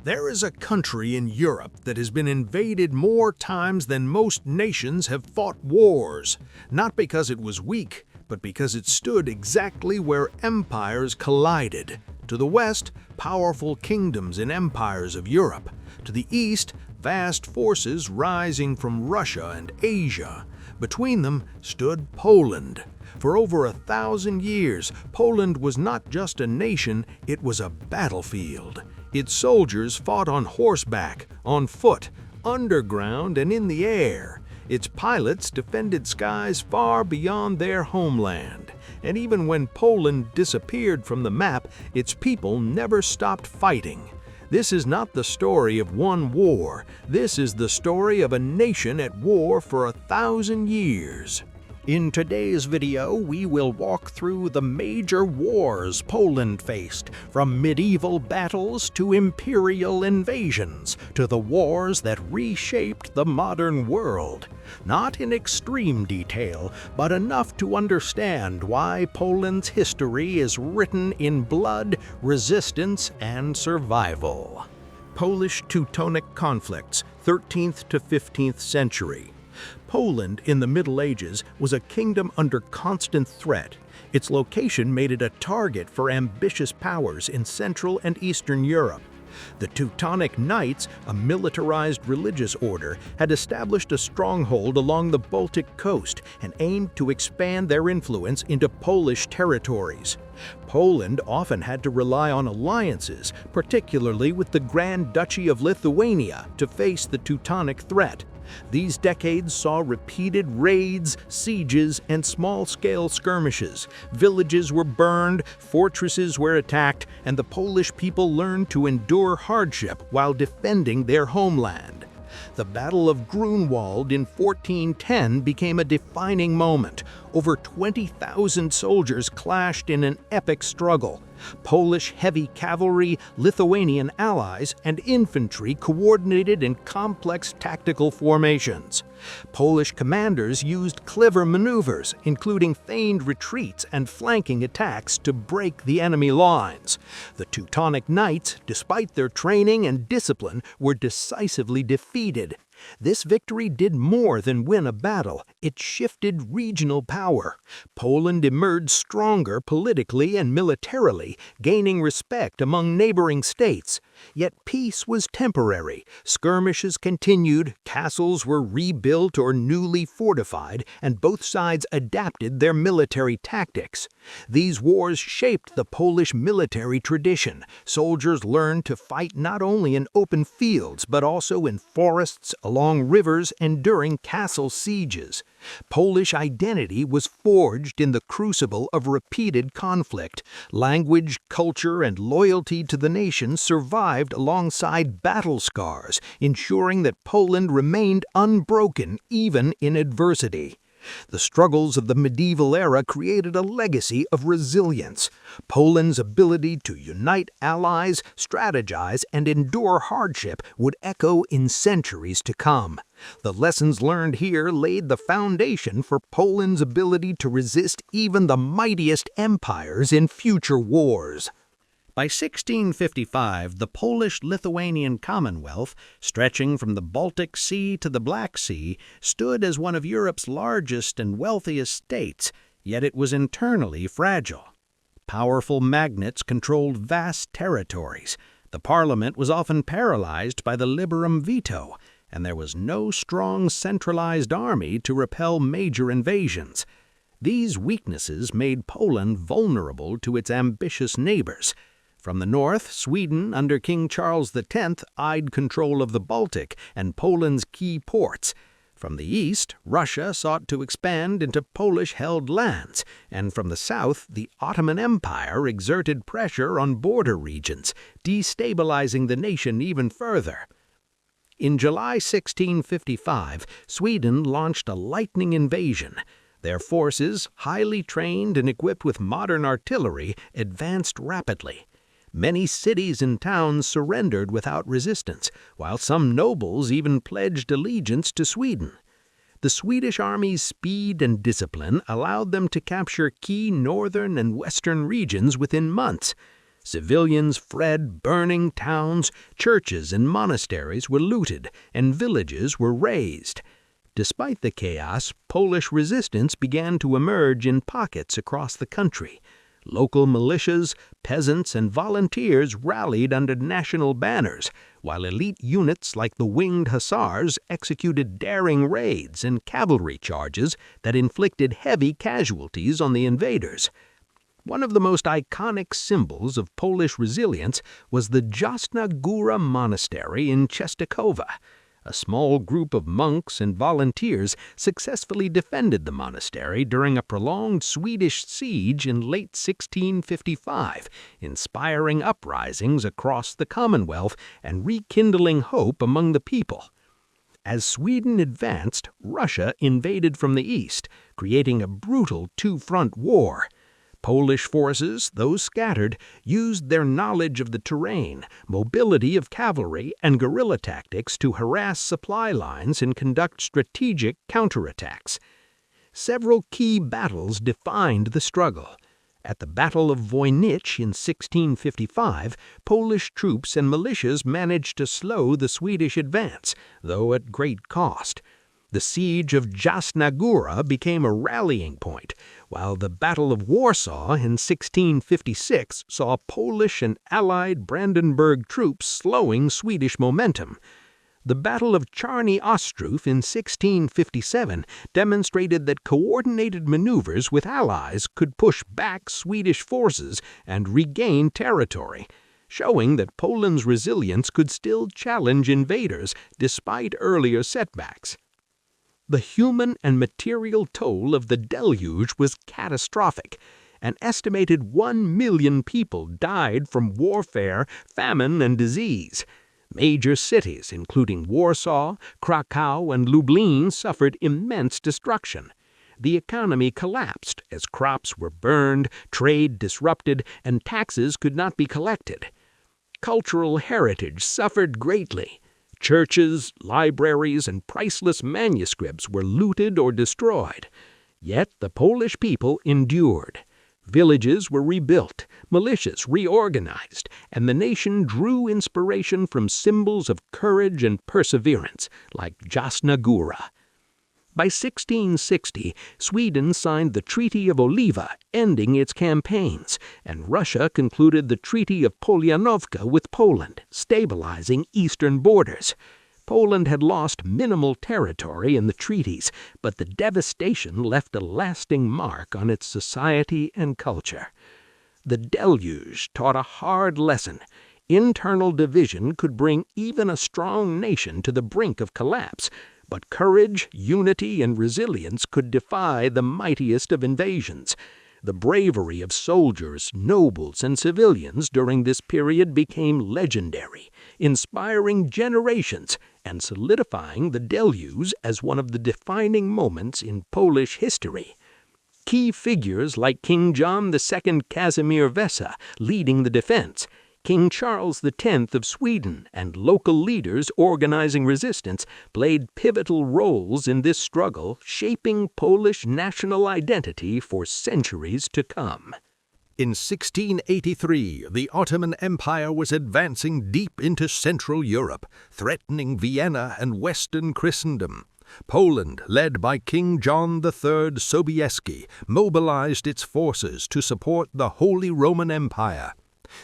There is a country in Europe that has been invaded more times than most nations have fought wars, not because it was weak, but because it stood exactly where empires collided. To the west, powerful kingdoms and empires of Europe. To the east, vast forces rising from Russia and Asia. Between them stood Poland. For over 1,000 years, Poland was not just a nation, it was a battlefield. Its soldiers fought on horseback, on foot, underground, and in the air. Its pilots defended skies far beyond their homeland. And even when Poland disappeared from the map, its people never stopped fighting. This is not the story of one war. This is the story of a nation at war for 1,000 years. In today's video, we will walk through the major wars Poland faced, from medieval battles to imperial invasions, to the wars that reshaped the modern world. Not in extreme detail, but enough to understand why Poland's history is written in blood, resistance, and survival. Polish-Teutonic conflicts, 13th to 15th century. Poland in the Middle Ages was a kingdom under constant threat. Its location made it a target for ambitious powers in Central and Eastern Europe. The Teutonic Knights, a militarized religious order, had established a stronghold along the Baltic coast and aimed to expand their influence into Polish territories. Poland often had to rely on alliances, particularly with the Grand Duchy of Lithuania, to face the Teutonic threat. These decades saw repeated raids, sieges, and small-scale skirmishes. Villages were burned, fortresses were attacked, and the Polish people learned to endure hardship while defending their homeland. The Battle of Grunwald in 1410 became a defining moment. Over 20,000 soldiers clashed in an epic struggle. Polish heavy cavalry, Lithuanian allies, and infantry coordinated in complex tactical formations. Polish commanders used clever maneuvers, including feigned retreats and flanking attacks, to break the enemy lines. The Teutonic Knights, despite their training and discipline, were decisively defeated. This victory did more than win a battle. It shifted regional power. Poland emerged stronger politically and militarily, gaining respect among neighboring states. Yet peace was temporary. Skirmishes continued, castles were rebuilt or newly fortified, and both sides adapted their military tactics. These wars shaped the Polish military tradition. Soldiers learned to fight not only in open fields, but also in forests, along rivers, and during castle sieges. Polish identity was forged in the crucible of repeated conflict. Language, culture, and loyalty to the nation survived alongside battle scars, ensuring that Poland remained unbroken even in adversity. The struggles of the medieval era created a legacy of resilience. Poland's ability to unite allies, strategize, and endure hardship would echo in centuries to come. The lessons learned here laid the foundation for Poland's ability to resist even the mightiest empires in future wars. By 1655, the Polish-Lithuanian Commonwealth, stretching from the Baltic Sea to the Black Sea, stood as one of Europe's largest and wealthiest states, yet it was internally fragile. Powerful magnates controlled vast territories. The parliament was often paralyzed by the liberum veto, and there was no strong centralized army to repel major invasions. These weaknesses made Poland vulnerable to its ambitious neighbors. From the north, Sweden under King Charles X eyed control of the Baltic and Poland's key ports. From the east, Russia sought to expand into Polish-held lands, and from the south, the Ottoman Empire exerted pressure on border regions, destabilizing the nation even further. In July 1655, Sweden launched a lightning invasion. Their forces, highly trained and equipped with modern artillery, advanced rapidly. Many cities and towns surrendered without resistance, while some nobles even pledged allegiance to Sweden. The Swedish army's speed and discipline allowed them to capture key northern and western regions within months. Civilians fled burning towns, churches and monasteries were looted, and villages were razed. Despite the chaos, Polish resistance began to emerge in pockets across the country. Local militias, peasants, and volunteers rallied under national banners, while elite units like the Winged Hussars executed daring raids and cavalry charges that inflicted heavy casualties on the invaders. One of the most iconic symbols of Polish resilience was the Jasna Góra Monastery in Częstochowa. A small group of monks and volunteers successfully defended the monastery during a prolonged Swedish siege in late 1655, inspiring uprisings across the Commonwealth and rekindling hope among the people. As Sweden advanced, Russia invaded from the east, creating a brutal two-front war. Polish forces, though scattered, used their knowledge of the terrain, mobility of cavalry, and guerrilla tactics to harass supply lines and conduct strategic counterattacks. Several key battles defined the struggle. At the Battle of Voynich in 1655, Polish troops and militias managed to slow the Swedish advance, though at great cost. The siege of Jasna Góra became a rallying point, while the Battle of Warsaw in 1656 saw Polish and Allied Brandenburg troops slowing Swedish momentum. The Battle of Czarny Ostrów in 1657 demonstrated that coordinated maneuvers with allies could push back Swedish forces and regain territory, showing that Poland's resilience could still challenge invaders despite earlier setbacks. The human and material toll of the deluge was catastrophic. An estimated 1 million people died from warfare, famine, and disease. Major cities, including Warsaw, Krakow, and Lublin, suffered immense destruction. The economy collapsed as crops were burned, trade disrupted, and taxes could not be collected. Cultural heritage suffered greatly. Churches, libraries, and priceless manuscripts were looted or destroyed. Yet the Polish people endured. Villages were rebuilt, militias reorganized, and the nation drew inspiration from symbols of courage and perseverance, like Jasna Góra. By 1660, Sweden signed the Treaty of Oliva, ending its campaigns, and Russia concluded the Treaty of Polianowka with Poland, stabilizing eastern borders. Poland had lost minimal territory in the treaties, but the devastation left a lasting mark on its society and culture. The deluge taught a hard lesson. Internal division could bring even a strong nation to the brink of collapse, but courage, unity, and resilience could defy the mightiest of invasions. The bravery of soldiers, nobles, and civilians during this period became legendary, inspiring generations and solidifying the deluge as one of the defining moments in Polish history. Key figures like King John II Casimir Wesa leading the defense, King Charles X of Sweden, and local leaders organizing resistance played pivotal roles in this struggle, shaping Polish national identity for centuries to come. In 1683, the Ottoman Empire was advancing deep into Central Europe, threatening Vienna and Western Christendom. Poland, led by King John III Sobieski, mobilized its forces to support the Holy Roman Empire.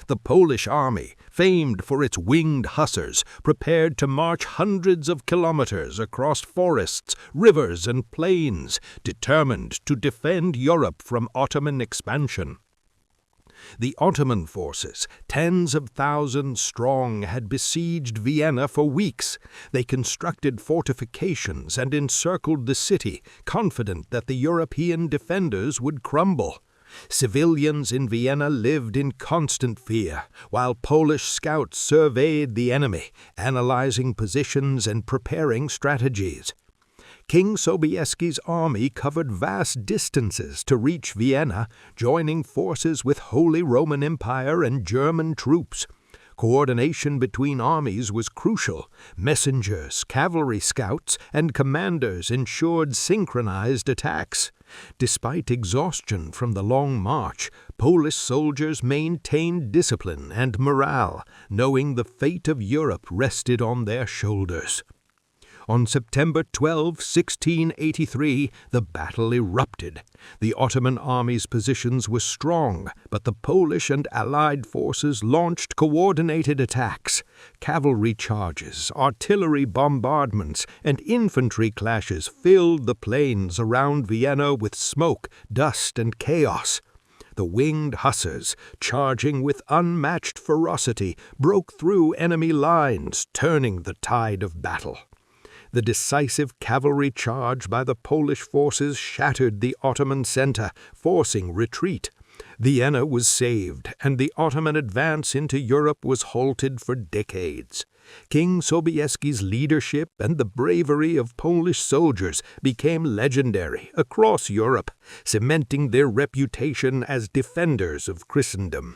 The Polish army, famed for its winged hussars, prepared to march hundreds of kilometers across forests, rivers, and plains, determined to defend Europe from Ottoman expansion. The Ottoman forces, tens of thousands strong, had besieged Vienna for weeks. They constructed fortifications and encircled the city, confident that the European defenders would crumble. Civilians in Vienna lived in constant fear, while Polish scouts surveyed the enemy, analyzing positions and preparing strategies. King Sobieski's army covered vast distances to reach Vienna, joining forces with Holy Roman Empire and German troops. Coordination between armies was crucial. Messengers, cavalry scouts, and commanders ensured synchronized attacks. Despite exhaustion from the long march, Polish soldiers maintained discipline and morale, knowing the fate of Europe rested on their shoulders. On September 12, 1683, the battle erupted. The Ottoman army's positions were strong, but the Polish and Allied forces launched coordinated attacks. Cavalry charges, artillery bombardments, and infantry clashes filled the plains around Vienna with smoke, dust, and chaos. The winged hussars, charging with unmatched ferocity, broke through enemy lines, turning the tide of battle. The decisive cavalry charge by the Polish forces shattered the Ottoman center, forcing retreat. Vienna was saved, and the Ottoman advance into Europe was halted for decades. King Sobieski's leadership and the bravery of Polish soldiers became legendary across Europe, cementing their reputation as defenders of Christendom.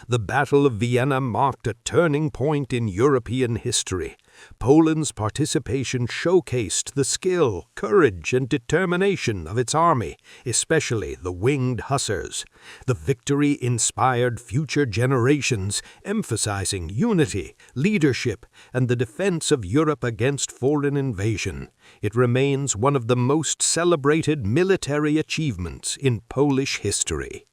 The Battle of Vienna marked a turning point in European history. Poland's participation showcased the skill, courage, and determination of its army, especially the winged hussars. The victory inspired future generations, emphasizing unity, leadership, and the defense of Europe against foreign invasion. It remains one of the most celebrated military achievements in Polish history.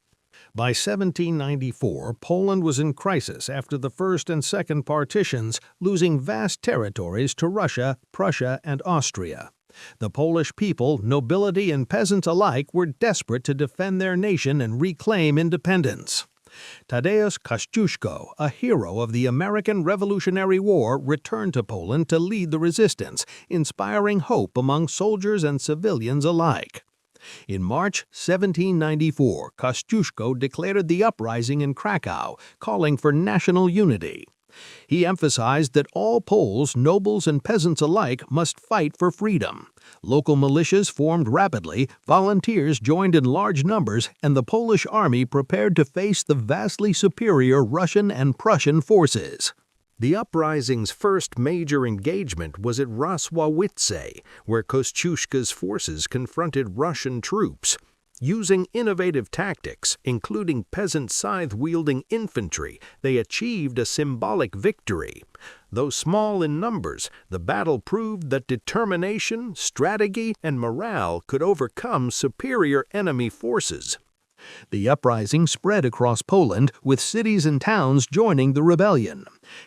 By 1794, Poland was in crisis after the First and Second Partitions, losing vast territories to Russia, Prussia, and Austria. The Polish people, nobility and peasants alike, were desperate to defend their nation and reclaim independence. Tadeusz Kościuszko, a hero of the American Revolutionary War, returned to Poland to lead the resistance, inspiring hope among soldiers and civilians alike. In March 1794, Kościuszko declared the uprising in Krakow, calling for national unity. He emphasized that all Poles, nobles and peasants alike, must fight for freedom. Local militias formed rapidly, volunteers joined in large numbers, and the Polish army prepared to face the vastly superior Russian and Prussian forces. The uprising's first major engagement was at WWII, where Kościuszko's forces confronted Russian troops. Using innovative tactics, including peasant scythe-wielding infantry, they achieved a symbolic victory. Though small in numbers, the battle proved that determination, strategy, and morale could overcome superior enemy forces. The uprising spread across Poland, with cities and towns joining the rebellion.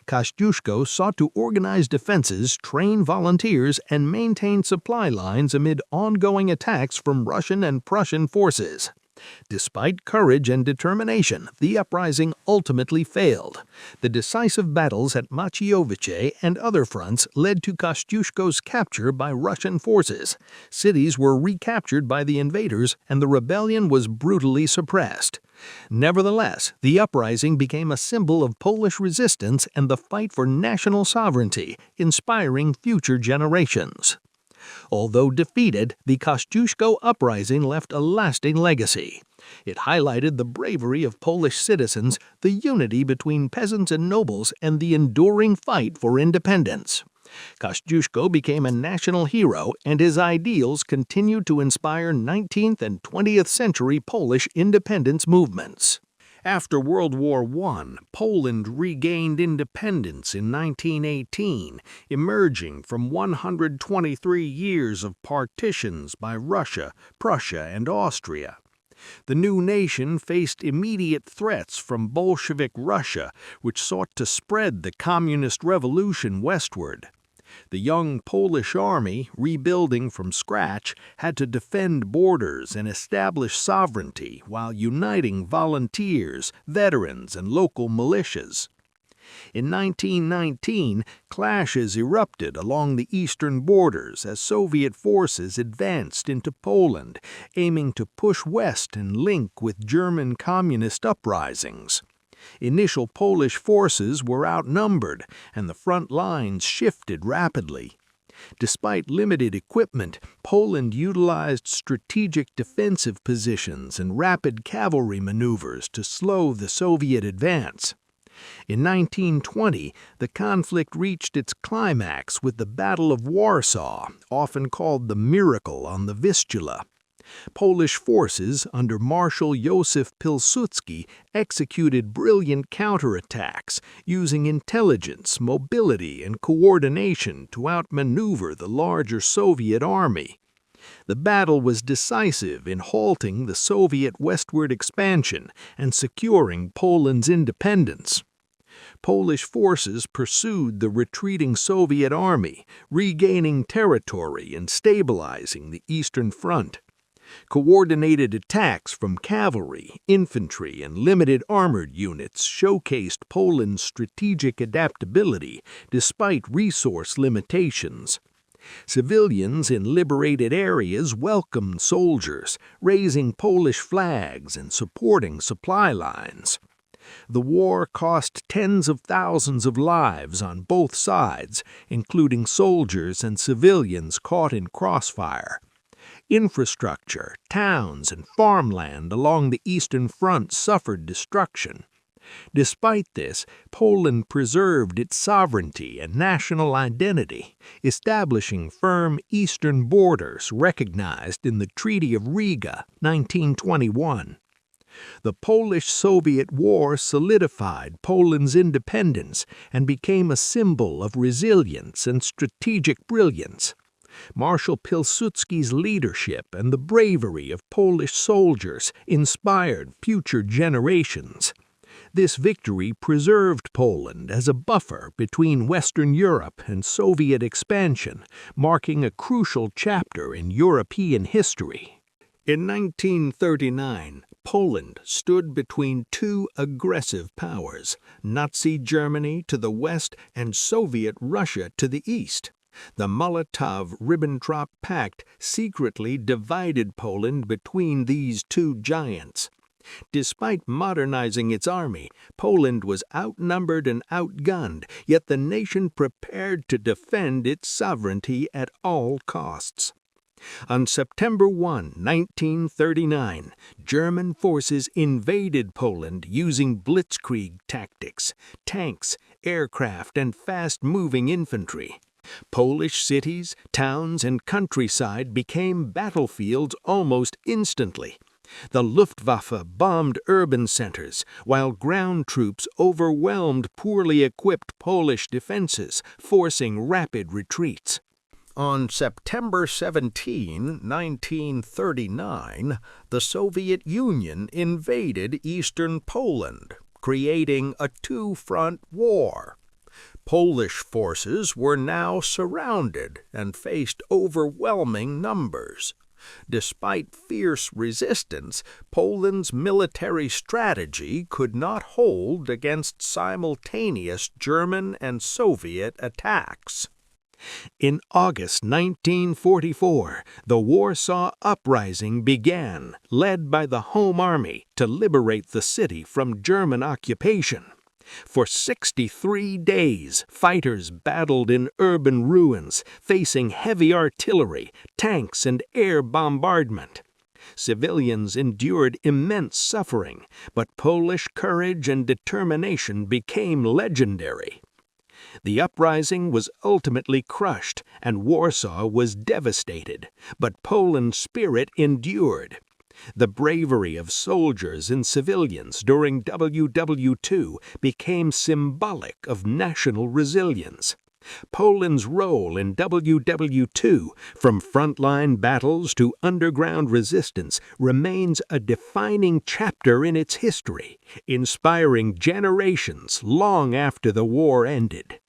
Kościuszko sought to organize defenses, train volunteers, and maintain supply lines amid ongoing attacks from Russian and Prussian forces. Despite courage and determination, the uprising ultimately failed. The decisive battles at Maciejowice and other fronts led to Kościuszko's capture by Russian forces. Cities were recaptured by the invaders, and the rebellion was brutally suppressed. Nevertheless, the uprising became a symbol of Polish resistance and the fight for national sovereignty, inspiring future generations. Although defeated, the Kościuszko uprising left a lasting legacy. It highlighted the bravery of Polish citizens, the unity between peasants and nobles, and the enduring fight for independence. Kościuszko became a national hero, and his ideals continued to inspire 19th and 20th century Polish independence movements. After World War I, Poland regained independence in 1918, emerging from 123 years of partitions by Russia, Prussia, and Austria. The new nation faced immediate threats from Bolshevik Russia, which sought to spread the communist revolution westward. The young Polish army, rebuilding from scratch, had to defend borders and establish sovereignty while uniting volunteers, veterans, and local militias. In 1919, clashes erupted along the eastern borders as Soviet forces advanced into Poland, aiming to push west and link with German communist uprisings. Initial Polish forces were outnumbered, and the front lines shifted rapidly. Despite limited equipment, Poland utilized strategic defensive positions and rapid cavalry maneuvers to slow the Soviet advance. In 1920, the conflict reached its climax with the Battle of Warsaw, often called the Miracle on the Vistula. Polish forces under Marshal Józef Pilsudski executed brilliant counterattacks using intelligence, mobility, and coordination to outmaneuver the larger Soviet army. The battle was decisive in halting the Soviet westward expansion and securing Poland's independence. Polish forces pursued the retreating Soviet army, regaining territory and stabilizing the Eastern Front. Coordinated attacks from cavalry, infantry, and limited armored units showcased Poland's strategic adaptability despite resource limitations. Civilians in liberated areas welcomed soldiers, raising Polish flags and supporting supply lines. The war cost tens of thousands of lives on both sides, including soldiers and civilians caught in crossfire. Infrastructure, towns, and farmland along the Eastern Front suffered destruction. Despite this, Poland preserved its sovereignty and national identity, establishing firm eastern borders recognized in the Treaty of Riga, 1921. The Polish-Soviet War solidified Poland's independence and became a symbol of resilience and strategic brilliance. Marshal Pilsudski's leadership and the bravery of Polish soldiers inspired future generations. This victory preserved Poland as a buffer between Western Europe and Soviet expansion, marking a crucial chapter in European history. In 1939, Poland stood between two aggressive powers, Nazi Germany to the west and Soviet Russia to the east. The Molotov-Ribbentrop Pact secretly divided Poland between these two giants. Despite modernizing its army, Poland was outnumbered and outgunned, yet the nation prepared to defend its sovereignty at all costs. On September 1, 1939, German forces invaded Poland using blitzkrieg tactics, tanks, aircraft, and fast-moving infantry. Polish cities, towns, and countryside became battlefields almost instantly. The Luftwaffe bombed urban centers, while ground troops overwhelmed poorly equipped Polish defenses, forcing rapid retreats. On September 17, 1939, the Soviet Union invaded eastern Poland, creating a two-front war. Polish forces were now surrounded and faced overwhelming numbers. Despite fierce resistance, Poland's military strategy could not hold against simultaneous German and Soviet attacks. In August 1944, the Warsaw Uprising began, led by the Home Army, to liberate the city from German occupation. For 63 days, fighters battled in urban ruins, facing heavy artillery, tanks, and air bombardment. Civilians endured immense suffering, but Polish courage and determination became legendary. The uprising was ultimately crushed, and Warsaw was devastated, but Poland's spirit endured. The bravery of soldiers and civilians during WWII became symbolic of national resilience. Poland's role in WWII, from frontline battles to underground resistance, remains a defining chapter in its history, inspiring generations long after the war ended.